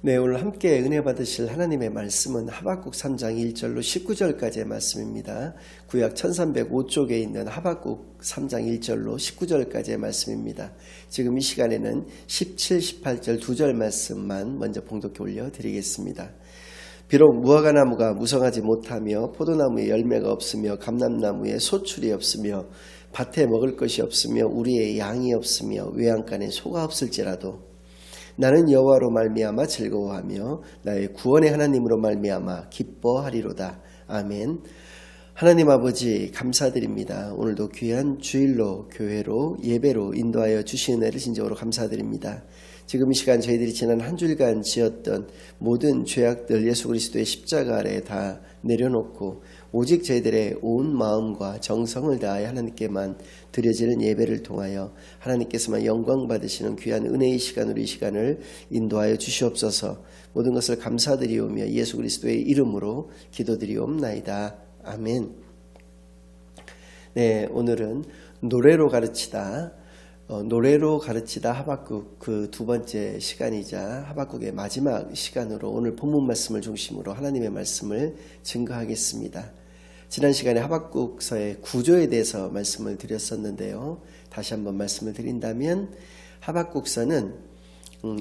네, 오늘 함께 은혜 받으실 하나님의 말씀은 하박국 3장 1절로 19절까지의 말씀입니다. 구약 1305쪽에 있는 하박국 3장 1절로 19절까지의 말씀입니다. 지금 이 시간에는 17, 18절 2절 말씀만 먼저 봉독해 올려드리겠습니다. 비록 무화과나무가 무성하지 못하며 포도나무에 열매가 없으며 감람나무에 소출이 없으며 밭에 먹을 것이 없으며 우리의 양이 없으며 외양간에 소가 없을지라도 나는 여호와로 말미암아 즐거워하며 나의 구원의 하나님으로 말미암아 기뻐하리로다. 아멘. 하나님 아버지 감사드립니다. 오늘도 귀한 주일로 교회로 예배로 인도하여 주신 은혜를 진정으로 감사드립니다. 지금 이 시간 저희들이 지난 한 주일간 지었던 모든 죄악들 예수 그리스도의 십자가 아래에 다 내려놓고 오직 저희들의 온 마음과 정성을 다하여 하나님께만 드려지는 예배를 통하여 하나님께서만 영광 받으시는 귀한 은혜의 시간으로 이 시간을 인도하여 주시옵소서. 모든 것을 감사드리오며 예수 그리스도의 이름으로 기도드리옵나이다. 아멘. 네, 오늘은 노래로 가르치다 하박국 그 두 번째 시간이자 하박국의 마지막 시간으로 오늘 본문 말씀을 중심으로 하나님의 말씀을 증거하겠습니다. 지난 시간에 하박국서의 구조에 대해서 말씀을 드렸었는데요. 다시 한번 말씀을 드린다면 하박국서는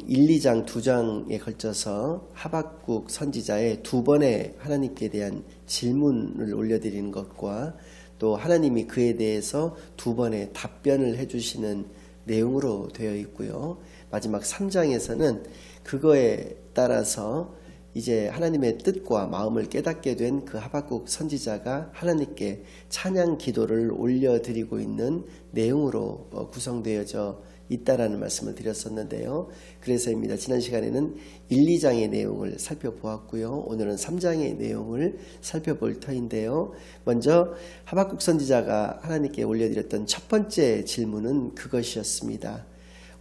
1, 2장, 2장에 걸쳐서 하박국 선지자의 두 번의 하나님께 대한 질문을 올려드리는 것과 또 하나님이 그에 대해서 두 번의 답변을 해주시는 내용으로 되어 있고요. 마지막 3장에서는 그거에 따라서 이제 하나님의 뜻과 마음을 깨닫게 된 그 하박국 선지자가 하나님께 찬양 기도를 올려드리고 있는 내용으로 구성되어져 있다라는 말씀을 드렸었는데요. 그래서입니다. 지난 시간에는 1, 2장의 내용을 살펴보았고요. 오늘은 3장의 내용을 살펴볼 터인데요. 먼저 하박국 선지자가 하나님께 올려드렸던 첫 번째 질문은 그것이었습니다.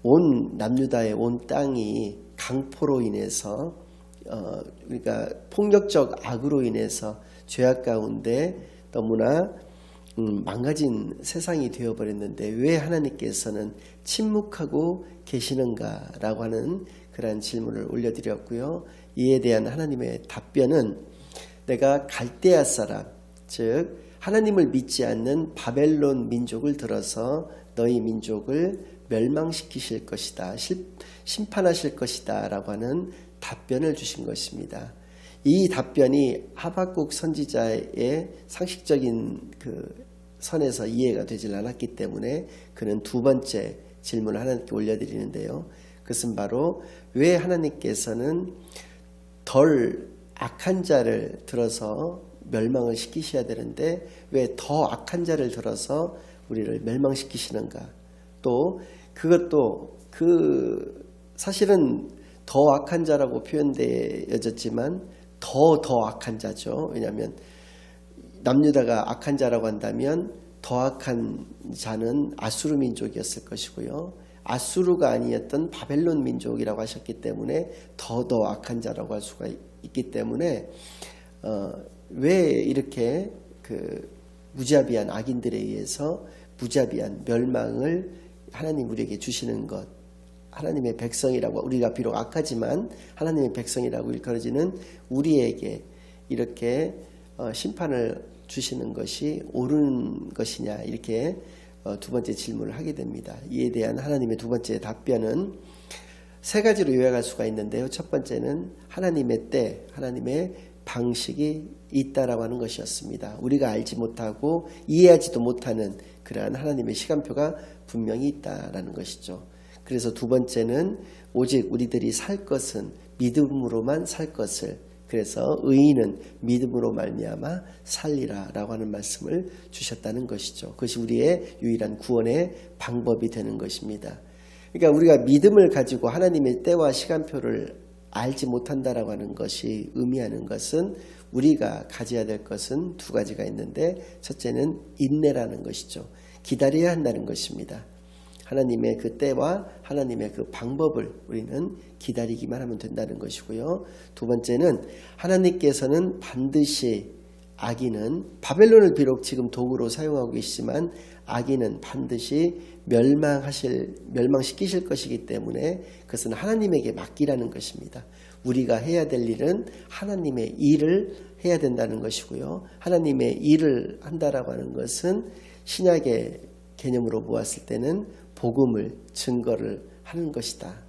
온 남유다의 온 땅이 강포로 인해서 그러니까 폭력적 악으로 인해서 죄악 가운데 너무나 망가진 세상이 되어버렸는데 왜 하나님께서는 침묵하고 계시는가라고 하는 그러한 질문을 올려드렸고요. 이에 대한 하나님의 답변은 내가 갈대아 사람, 즉 하나님을 믿지 않는 바벨론 민족을 들어서 너희 민족을 멸망시키실 것이다, 심판하실 것이다 라고 하는 답변을 주신 것입니다. 이 답변이 하박국 선지자의 상식적인 그 선에서 이해가 되질 않았기 때문에 그는 두 번째 질문을 하나님께 올려드리는데요. 그것은 바로 왜 하나님께서는 덜 악한 자를 들어서 멸망을 시키셔야 되는데 왜 더 악한 자를 들어서 우리를 멸망시키시는가. 또 그것도 사실은 더 악한 자라고 표현되어졌지만 더 악한 자죠. 왜냐하면 남유다가 악한 자라고 한다면 더 악한 자는 아수르 민족이었을 것이고요. 아수르가 아니었던 바벨론 민족이라고 하셨기 때문에 더 악한 자라고 할 수가 있기 때문에 왜 이렇게 그 무자비한 악인들에 의해서 무자비한 멸망을 하나님 우리에게 주시는 것, 하나님의 백성이라고, 우리가 비록 악하지만 하나님의 백성이라고 일컬어지는 우리에게 이렇게 심판을 주시는 것이 옳은 것이냐, 이렇게 두 번째 질문을 하게 됩니다. 이에 대한 하나님의 두 번째 답변은 세 가지로 요약할 수가 있는데요. 첫 번째는 하나님의 때, 하나님의 방식이 있다라고 하는 것이었습니다. 우리가 알지 못하고 이해하지도 못하는 그러한 하나님의 시간표가 분명히 있다라는 것이죠. 그래서 두 번째는 오직 우리들이 살 것은 믿음으로만 살 것을, 그래서 의인은 믿음으로 말미암아 살리라 라고 하는 말씀을 주셨다는 것이죠. 그것이 우리의 유일한 구원의 방법이 되는 것입니다. 그러니까 우리가 믿음을 가지고 하나님의 때와 시간표를 알지 못한다라고 하는 것이 의미하는 것은 우리가 가져야 될 것은 두 가지가 있는데, 첫째는 인내라는 것이죠. 기다려야 한다는 것입니다. 하나님의 그 때와 하나님의 그 방법을 우리는 기다리기만 하면 된다는 것이고요. 두 번째는 하나님께서는 반드시 악인은 바벨론을 비록 지금 도구로 사용하고 계시지만 악인은 반드시 멸망시키실 것이기 때문에 그것은 하나님에게 맡기라는 것입니다. 우리가 해야 될 일은 하나님의 일을 해야 된다는 것이고요. 하나님의 일을 한다라고 하는 것은 신약의 개념으로 보았을 때는 복음을 증거를 하는 것이다.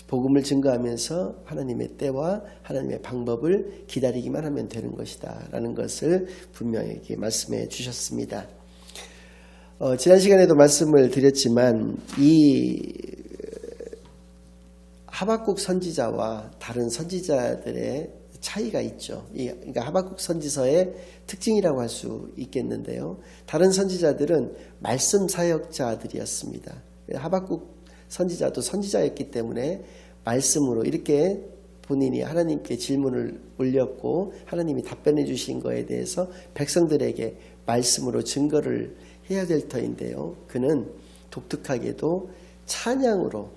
복음을 증거하면서 하나님의 때와 하나님의 방법을 기다리기만 하면 되는 것이다 라는 것을 분명히 말씀해 주셨습니다. 지난 시간에도 말씀을 드렸지만 이 하박국 선지자와 다른 선지자들의 차이가 있죠. 그러니까 하박국 선지서의 특징이라고 할 수 있겠는데요. 다른 선지자들은 말씀 사역자들이었습니다. 하박국 선지자도 선지자였기 때문에 말씀으로 이렇게 본인이 하나님께 질문을 올렸고 하나님이 답변해 주신 거에 대해서 백성들에게 말씀으로 증거를 해야 될 터인데요. 그는 독특하게도 찬양으로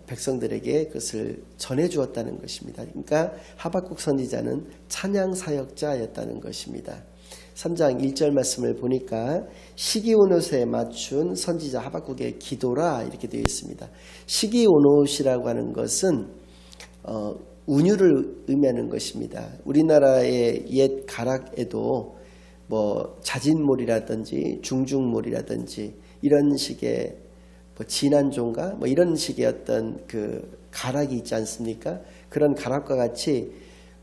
백성들에게 그것을 전해 주었다는 것입니다. 그러니까 하박국 선지자는 찬양 사역자였다는 것입니다. 3장 1절 말씀을 보니까 시기온옷에 맞춘 선지자 하박국의 기도라 이렇게 되어 있습니다. 시기온옷이라고 하는 것은 운율을 의미하는 것입니다. 우리나라의 옛 가락에도 뭐 자진몰이라든지 중중몰이라든지 이런 식의 뭐 진안종가 뭐 이런 식의 어떤 그 가락이 있지 않습니까? 그런 가락과 같이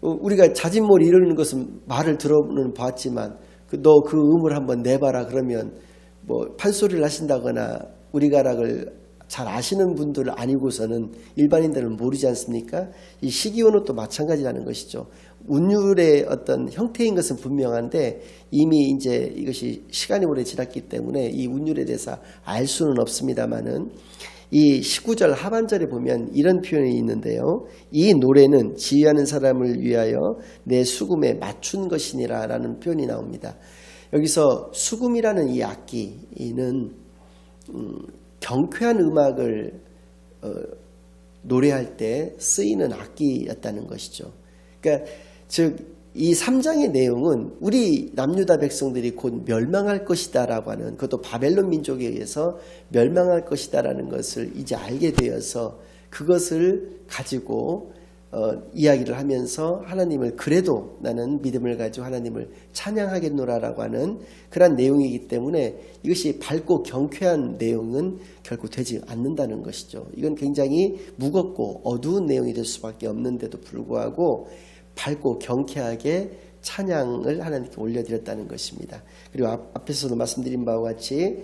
우리가 자진몰 이러는 것은 말을 들어는 봤지만 너 그 음을 한번 내봐라 그러면 뭐 판소리를 하신다거나 우리 가락을 잘 아시는 분들 아니고서는 일반인들은 모르지 않습니까? 이 시기온옷도 마찬가지라는 것이죠. 운율의 어떤 형태인 것은 분명한데 이미 이제 이것이 시간이 오래 지났기 때문에 이 운율에 대해서 알 수는 없습니다만은 이 19절 하반절에 보면 이런 표현이 있는데요. 이 노래는 지휘하는 사람을 위하여 내 수금에 맞춘 것이니라 라는 표현이 나옵니다. 여기서 수금이라는 이 악기는 경쾌한 음악을 노래할 때 쓰이는 악기였다는 것이죠. 그러니까 즉 이 3장의 내용은 우리 남유다 백성들이 곧 멸망할 것이다 라고 하는 그것도 바벨론 민족에 의해서 멸망할 것이다 라는 것을 이제 알게 되어서 그것을 가지고 이야기를 하면서 하나님을 그래도 나는 믿음을 가지고 하나님을 찬양하겠노라 라고 하는 그런 내용이기 때문에 이것이 밝고 경쾌한 내용은 결코 되지 않는다는 것이죠. 이건 굉장히 무겁고 어두운 내용이 될 수밖에 없는데도 불구하고 밝고 경쾌하게 찬양을 하나님께 올려드렸다는 것입니다. 그리고 앞에서도 말씀드린 바와 같이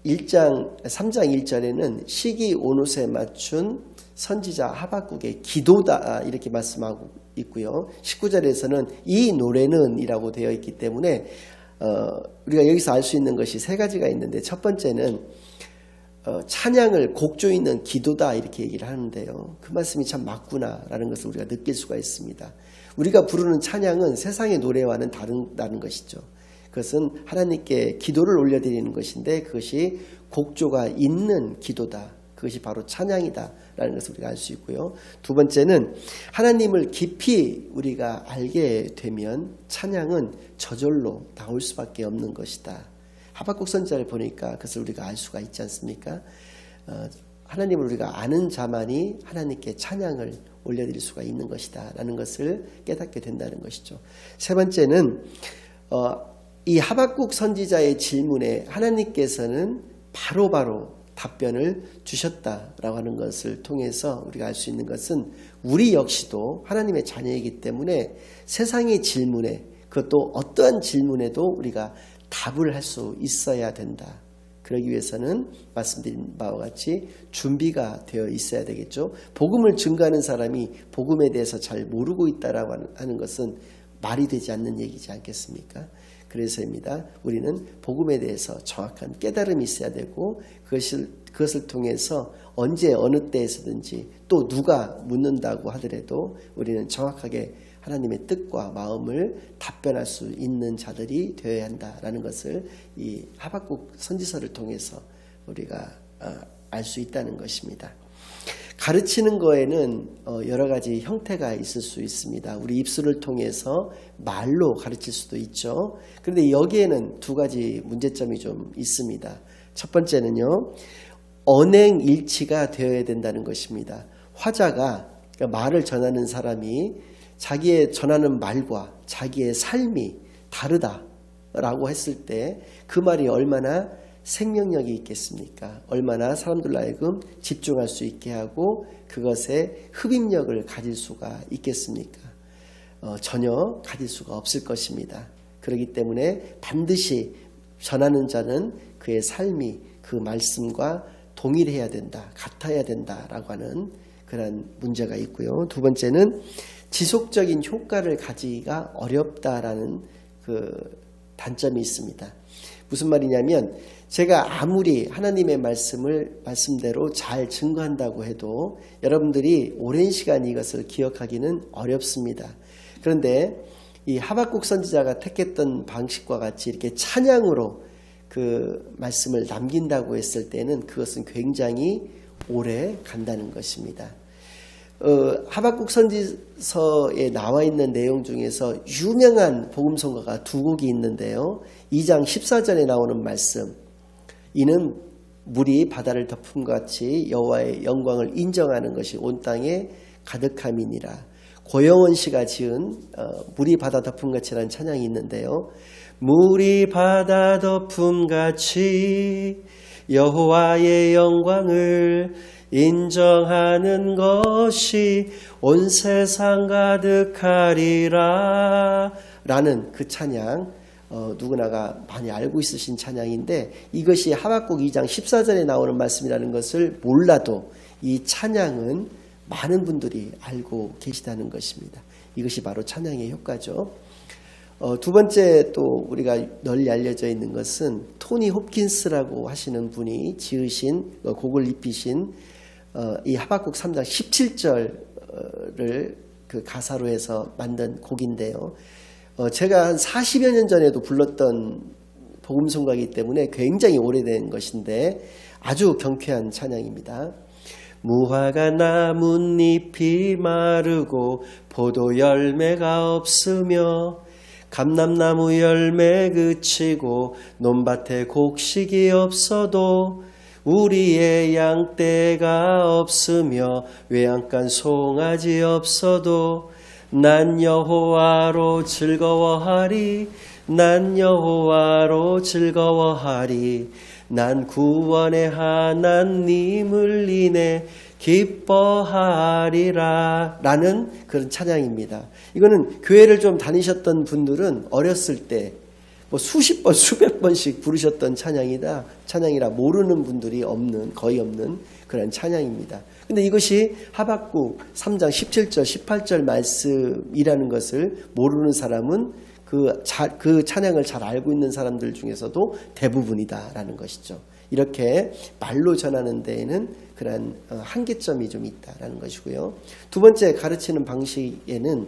3장 1절에는 시기 온옷에 맞춘 선지자 하박국의 기도다 이렇게 말씀하고 있고요. 19절에서는 이 노래는 이라고 되어 있기 때문에 우리가 여기서 알 수 있는 것이 세 가지가 있는데 첫 번째는 찬양을 곡조 있는 기도다 이렇게 얘기를 하는데요. 그 말씀이 참 맞구나라는 것을 우리가 느낄 수가 있습니다. 우리가 부르는 찬양은 세상의 노래와는 다르다는 것이죠. 그것은 하나님께 기도를 올려드리는 것인데 그것이 곡조가 있는 기도다. 그것이 바로 찬양이다 라는 것을 우리가 알 수 있고요. 두 번째는 하나님을 깊이 우리가 알게 되면 찬양은 저절로 나올 수밖에 없는 것이다. 하박국 선지자를 보니까 그것을 우리가 알 수가 있지 않습니까? 하나님을 우리가 아는 자만이 하나님께 찬양을 올려드릴 수가 있는 것이다 라는 것을 깨닫게 된다는 것이죠. 세 번째는 이 하박국 선지자의 질문에 하나님께서는 바로바로 답변을 주셨다라고 하는 것을 통해서 우리가 알 수 있는 것은 우리 역시도 하나님의 자녀이기 때문에 세상의 질문에 그것도 어떠한 질문에도 우리가 답을 할 수 있어야 된다. 그러기 위해서는 말씀드린 바와 같이 준비가 되어 있어야 되겠죠. 복음을 증거하는 사람이 복음에 대해서 잘 모르고 있다라고 하는 것은 말이 되지 않는 얘기지 않겠습니까? 그래서입니다. 우리는 복음에 대해서 정확한 깨달음이 있어야 되고 그것을 통해서 언제 어느 때에서든지 또 누가 묻는다고 하더라도 우리는 정확하게 하나님의 뜻과 마음을 답변할 수 있는 자들이 되어야 한다라는 것을 이 하박국 선지서를 통해서 우리가 알 수 있다는 것입니다. 가르치는 거에는 여러 가지 형태가 있을 수 있습니다. 우리 입술을 통해서 말로 가르칠 수도 있죠. 그런데 여기에는 두 가지 문제점이 좀 있습니다. 첫 번째는요, 언행일치가 되어야 된다는 것입니다. 화자가, 그러니까 말을 전하는 사람이 자기의 전하는 말과 자기의 삶이 다르다라고 했을 때 그 말이 얼마나 생명력이 있겠습니까? 얼마나 사람들로 하여금 집중할 수 있게 하고 그것에 흡입력을 가질 수가 있겠습니까? 전혀 가질 수가 없을 것입니다. 그렇기 때문에 반드시 전하는 자는 그의 삶이 그 말씀과 동일해야 된다, 같아야 된다라고 하는 그런 문제가 있고요. 두 번째는 지속적인 효과를 가지기가 어렵다라는 그 단점이 있습니다. 무슨 말이냐면 제가 아무리 하나님의 말씀대로 잘 증거한다고 해도 여러분들이 오랜 시간 이것을 기억하기는 어렵습니다. 그런데 이 하박국 선지자가 택했던 방식과 같이 이렇게 찬양으로 그 말씀을 남긴다고 했을 때는 그것은 굉장히 오래 간다는 것입니다. 하박국 선지서에 나와 있는 내용 중에서 유명한 복음성가가 두 곡이 있는데요. 2장 14절에 나오는 말씀, 이는 물이 바다를 덮음같이 여호와의 영광을 인정하는 것이 온 땅에 가득함이니라. 고영원 씨가 지은 물이 바다 덮음같이라는 찬양이 있는데요. 물이 바다 덮음같이 여호와의 영광을 인정하는 것이 온 세상 가득하리라 라는 그 찬양, 누구나가 많이 알고 있으신 찬양인데 이것이 하박국 2장 14절에 나오는 말씀이라는 것을 몰라도 이 찬양은 많은 분들이 알고 계시다는 것입니다. 이것이 바로 찬양의 효과죠. 두 번째 또 우리가 널리 알려져 있는 것은 토니 홉킨스라고 하시는 분이 지으신 곡을 입히신 이 하박국 3장 17절을 그 가사로 해서 만든 곡인데요. 제가 한 40여 년 전에도 불렀던 복음성가이기 때문에 굉장히 오래된 것인데 아주 경쾌한 찬양입니다. 무화과 나뭇잎이 마르고 포도 열매가 없으며 감람나무 열매 그치고 논밭에 곡식이 없어도 우리의 양떼가 없으며 외양간 송아지 없어도 난 여호와로 즐거워하리. 난 여호와로 즐거워하리. 난 구원의 하나님을 인해 기뻐하리라 라는 그런 찬양입니다. 이거는 교회를 좀 다니셨던 분들은 어렸을 때 뭐 수십 번 수백 번씩 부르셨던 찬양이라 모르는 분들이 거의 없는 그런 찬양입니다. 근데 이것이 하박국 3장 17절 18절 말씀이라는 것을 모르는 사람은 그 찬양을 잘 알고 있는 사람들 중에서도 대부분이다라는 것이죠. 이렇게 말로 전하는 데에는 그런 한계점이 좀 있다라는 것이고요. 두 번째 가르치는 방식에는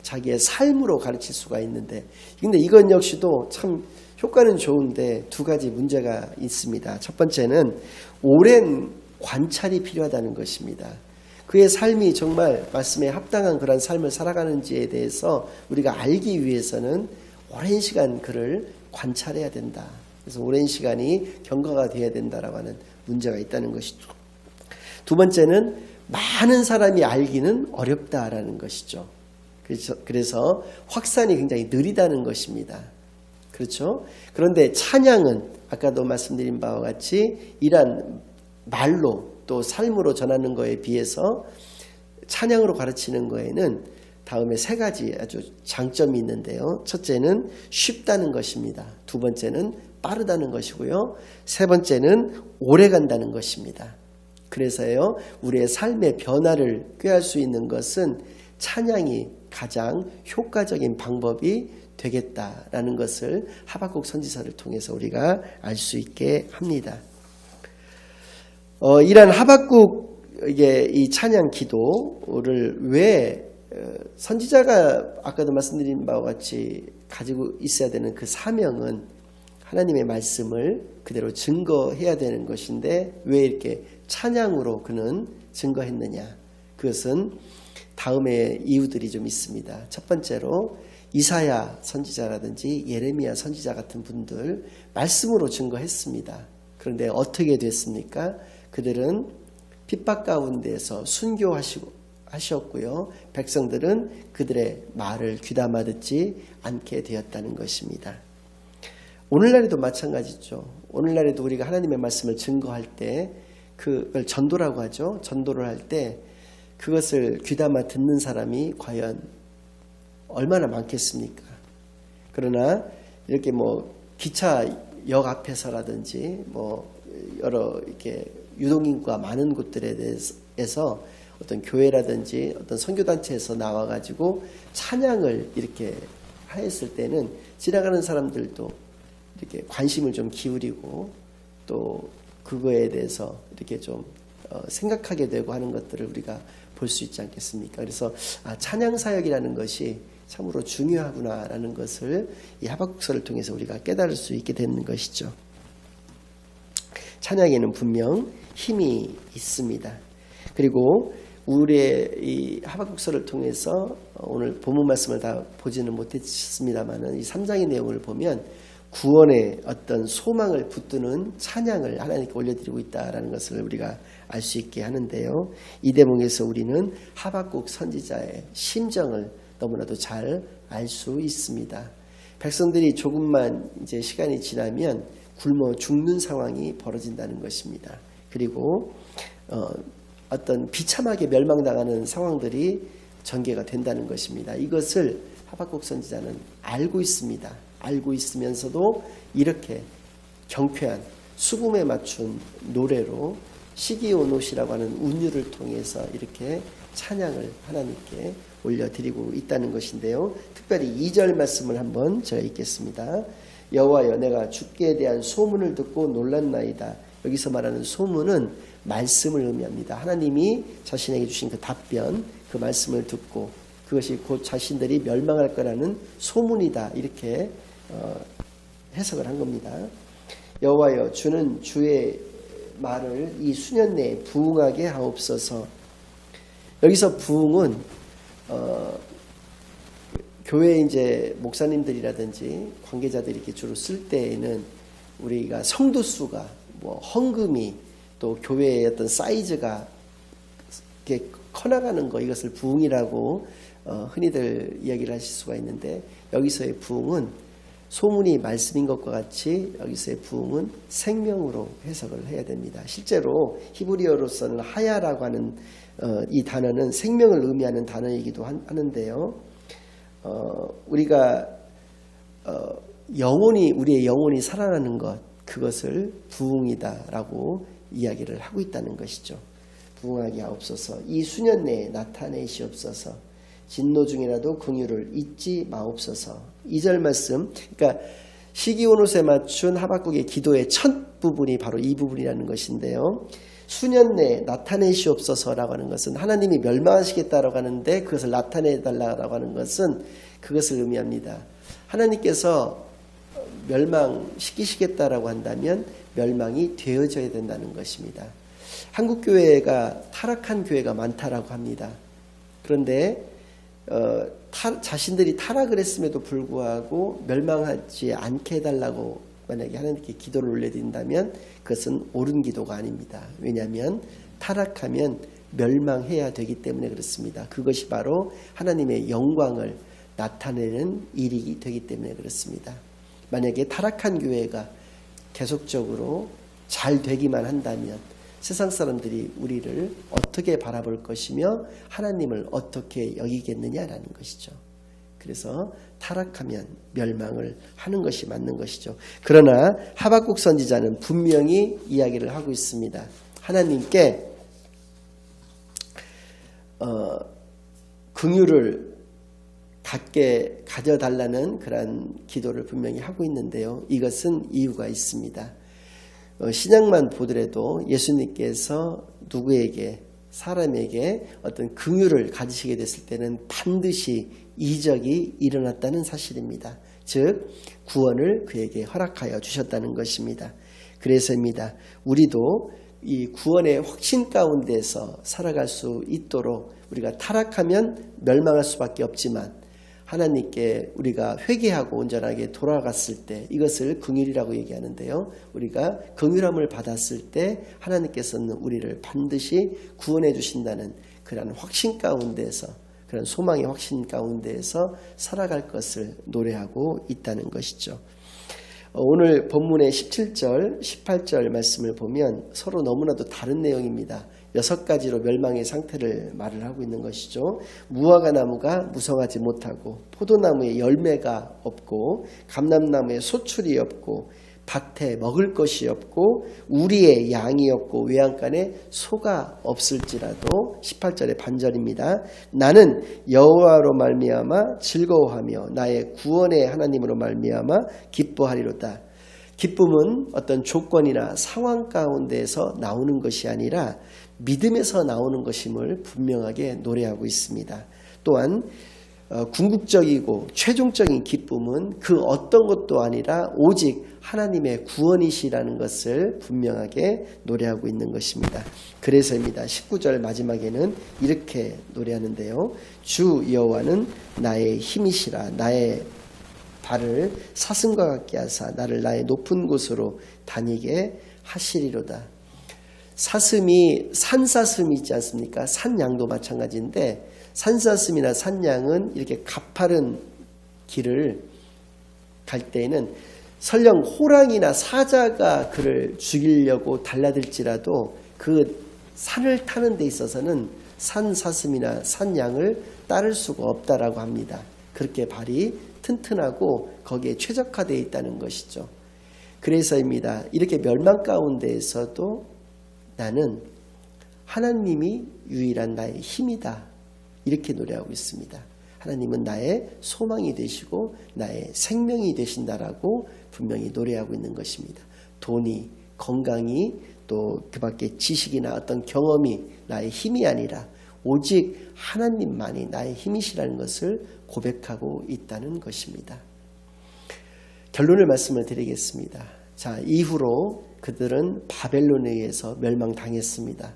자기의 삶으로 가르칠 수가 있는데, 근데 이건 역시도 참 효과는 좋은데 두 가지 문제가 있습니다. 첫 번째는 오랜 관찰이 필요하다는 것입니다. 그의 삶이 정말 말씀에 합당한 그런 삶을 살아가는지에 대해서 우리가 알기 위해서는 오랜 시간 그를 관찰해야 된다. 그래서 오랜 시간이 경과가 되어야 된다라고 하는 문제가 있다는 것이죠. 두 번째는 많은 사람이 알기는 어렵다라는 것이죠. 그래서 확산이 굉장히 느리다는 것입니다. 그렇죠? 그런데 찬양은 아까도 말씀드린 바와 같이 이러한 말로 또 삶으로 전하는 것에 비해서 찬양으로 가르치는 거에는 다음에 세 가지 아주 장점이 있는데요. 첫째는 쉽다는 것입니다. 두 번째는 빠르다는 것이고요. 세 번째는 오래 간다는 것입니다. 그래서요, 우리의 삶의 변화를 꾀할 수 있는 것은 찬양이 가장 효과적인 방법이 되겠다라는 것을 하박국 선지서를 통해서 우리가 알 수 있게 합니다. 이러한 하박국의 이 찬양 기도를 왜 선지자가 아까도 말씀드린 바와 같이 가지고 있어야 되는 그 사명은 하나님의 말씀을 그대로 증거해야 되는 것인데 왜 이렇게 찬양으로 그는 증거했느냐? 그것은 다음에 이유들이 좀 있습니다. 첫 번째로 이사야 선지자라든지 예레미야 선지자 같은 분들 말씀으로 증거했습니다. 그런데 어떻게 됐습니까? 그들은 핍박 가운데서 순교하셨고요. 백성들은 그들의 말을 귀담아 듣지 않게 되었다는 것입니다. 오늘날에도 마찬가지죠. 오늘날에도 우리가 하나님의 말씀을 증거할 때 그걸 전도라고 하죠. 전도를 할 때 그것을 귀담아 듣는 사람이 과연 얼마나 많겠습니까? 그러나 이렇게 기차역 앞에서라든지 여러 이렇게 유동인구가 많은 곳들에 대해서 어떤 교회라든지 어떤 선교단체에서 나와가지고 찬양을 이렇게 하였을 때는 지나가는 사람들도 이렇게 관심을 좀 기울이고 또 그거에 대해서 이렇게 좀 생각하게 되고 하는 것들을 우리가 볼 수 있지 않겠습니까? 그래서 찬양 사역이라는 것이 참으로 중요하구나라는 것을 이 하박국서를 통해서 우리가 깨달을 수 있게 되는 것이죠. 찬양에는 분명 힘이 있습니다. 그리고 우리의 이 하박국서를 통해서 오늘 본문 말씀을 다 보지는 못했습니다만은 이 3장의 내용을 보면 구원의 어떤 소망을 붙드는 찬양을 하나님께 올려드리고 있다라는 것을 우리가 알 수 있게 하는데요. 이 대목에서 우리는 하박국 선지자의 심정을 너무나도 잘 알 수 있습니다. 백성들이 조금만 이제 시간이 지나면 굶어 죽는 상황이 벌어진다는 것입니다. 그리고 어떤 비참하게 멸망당하는 상황들이 전개가 된다는 것입니다. 이것을 하박국 선지자는 알고 있습니다. 알고 있으면서도 이렇게 경쾌한 수금에 맞춘 노래로 시기오노시라고 하는 운율을 통해서 이렇게 찬양을 하나님께 올려드리고 있다는 것인데요. 특별히 2절 말씀을 한번 제가 읽겠습니다. 여호와여 내가 주께 대한 소문을 듣고 놀랐나이다. 여기서 말하는 소문은 말씀을 의미합니다. 하나님이 자신에게 주신 그 답변, 그 말씀을 듣고 그것이 곧 자신들이 멸망할 거라는 소문이다. 이렇게 해석을 한 겁니다. 여호와여 주는 주의 말을 이 수년 내에 부응하게 하옵소서. 여기서 부응은 교회 이제 목사님들이라든지 관계자들이 이렇게 주로 쓸 때에는 우리가 성도 수가 헌금이 또 교회의 어떤 사이즈가 이렇게 커나가는 거 이것을 부응이라고 흔히들 이야기를 하실 수가 있는데 여기서의 부응은 소문이 말씀인 것과 같이 여기서의 부응은 생명으로 해석을 해야 됩니다. 실제로 히브리어로서는 하야라고 하는 이 단어는 생명을 의미하는 단어이기도 하는데요. 우리가 우리의 영혼이 살아나는 것 그것을 부응이다라고 이야기를 하고 있다는 것이죠. 부응하게 하옵소서. 이 수년 내에 나타내시옵소서. 진노 중이라도 긍휼을 잊지 마옵소서. 2절 말씀, 그러니까 시기온옷에 맞춘 하박국의 기도의 첫 부분이 바로 이 부분이라는 것인데요. 수년 내에 나타내시옵소서라고 하는 것은 하나님이 멸망하시겠다라고 하는데 그것을 나타내달라고 하는 것은 그것을 의미합니다. 하나님께서 멸망시키시겠다라고 한다면 멸망이 되어져야 된다는 것입니다. 한국 교회가 타락한 교회가 많다라고 합니다. 그런데 자신들이 타락을 했음에도 불구하고 멸망하지 않게 해달라고 만약에 하나님께 기도를 올려드린다면 그것은 옳은 기도가 아닙니다. 왜냐하면 타락하면 멸망해야 되기 때문에 그렇습니다. 그것이 바로 하나님의 영광을 나타내는 일이 되기 때문에 그렇습니다. 만약에 타락한 교회가 계속적으로 잘 되기만 한다면 세상 사람들이 우리를 어떻게 바라볼 것이며 하나님을 어떻게 여기겠느냐라는 것이죠. 그래서 타락하면 멸망을 하는 것이 맞는 것이죠. 그러나 하박국 선지자는 분명히 이야기를 하고 있습니다. 하나님께 긍휼을 갖게 가져달라는 그런 기도를 분명히 하고 있는데요. 이것은 이유가 있습니다. 신약만 보더라도 예수님께서 누구에게 사람에게 어떤 긍휼을 가지시게 됐을 때는 반드시 이적이 일어났다는 사실입니다. 즉 구원을 그에게 허락하여 주셨다는 것입니다. 그래서입니다. 우리도 이 구원의 확신 가운데서 살아갈 수 있도록 우리가 타락하면 멸망할 수밖에 없지만 하나님께 우리가 회개하고 온전하게 돌아갔을 때 이것을 긍휼이라고 얘기하는데요. 우리가 긍휼함을 받았을 때 하나님께서는 우리를 반드시 구원해 주신다는 그런 확신 가운데서, 그런 소망의 확신 가운데에서 살아갈 것을 노래하고 있다는 것이죠. 오늘 본문의 17절, 18절 말씀을 보면 서로 너무나도 다른 내용입니다. 6가지로 멸망의 상태를 말을 하고 있는 것이죠. 무화과 나무가 무성하지 못하고, 포도나무에 열매가 없고, 감람나무에 소출이 없고, 밭에 먹을 것이 없고, 우리에 양이 없고, 외양간에 소가 없을지라도, 18절의 반절입니다. 나는 여호와로 말미암아 즐거워하며 나의 구원의 하나님으로 말미암아 기뻐하리로다. 기쁨은 어떤 조건이나 상황 가운데에서 나오는 것이 아니라 믿음에서 나오는 것임을 분명하게 노래하고 있습니다. 또한 궁극적이고 최종적인 기쁨은 그 어떤 것도 아니라 오직 하나님의 구원이시라는 것을 분명하게 노래하고 있는 것입니다. 그래서입니다. 19절 마지막에는 이렇게 노래하는데요. 주 여호와는 나의 힘이시라. 나의 발을 사슴과 같게 하사 나를 나의 높은 곳으로 다니게 하시리로다. 사슴이 산사슴이 있지 않습니까? 산양도 마찬가지인데, 산사슴이나 산양은 이렇게 가파른 길을 갈 때에는 설령 호랑이나 사자가 그를 죽이려고 달라들지라도 그 산을 타는 데 있어서는 산사슴이나 산양을 따를 수가 없다라고 합니다. 그렇게 발이 튼튼하고 거기에 최적화되어 있다는 것이죠. 그래서입니다. 이렇게 멸망 가운데에서도 나는 하나님이 유일한 나의 힘이다, 이렇게 노래하고 있습니다. 하나님은 나의 소망이 되시고 나의 생명이 되신다라고 분명히 노래하고 있는 것입니다. 돈이, 건강이, 또 그 밖에 지식이나 어떤 경험이 나의 힘이 아니라 오직 하나님만이 나의 힘이시라는 것을 고백하고 있다는 것입니다. 결론을 말씀을 드리겠습니다. 자, 이후로 그들은 바벨론에 의해서 멸망당했습니다.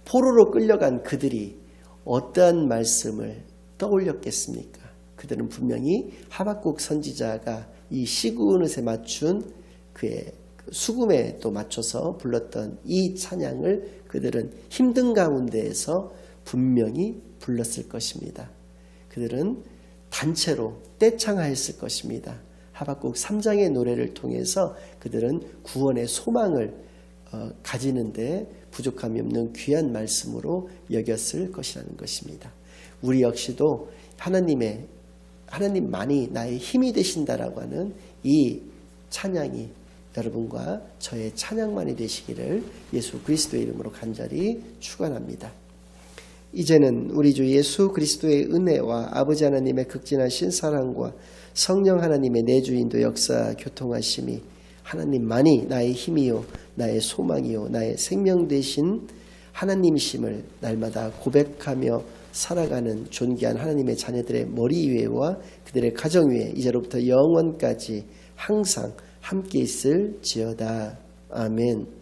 포로로 끌려간 그들이 어떠한 말씀을 떠올렸겠습니까? 그들은 분명히 하박국 선지자가 이 시그온에 맞춘 그의 수금에 또 맞춰서 불렀던 이 찬양을 그들은 힘든 가운데에서 분명히 불렀을 것입니다. 그들은 단체로 떼창하였을 것입니다. 하박국 3장의 노래를 통해서 그들은 구원의 소망을 가지는데 부족함이 없는 귀한 말씀으로 여겼을 것이라는 것입니다. 우리 역시도 하나님만이 나의 힘이 되신다라고 하는 이 찬양이 여러분과 저의 찬양만이 되시기를 예수 그리스도의 이름으로 간절히 축원합니다. 이제는 우리 주 예수 그리스도의 은혜와 아버지 하나님의 극진하신 사랑과 성령 하나님의 내주인도 역사 교통하심이 하나님만이 나의 힘이요 나의 소망이요 나의 생명 되신 하나님이심을 날마다 고백하며 살아가는 존귀한 하나님의 자녀들의 머리 위에와 그들의 가정 위에 이제로부터 영원까지 항상 함께 있을지어다. 아멘.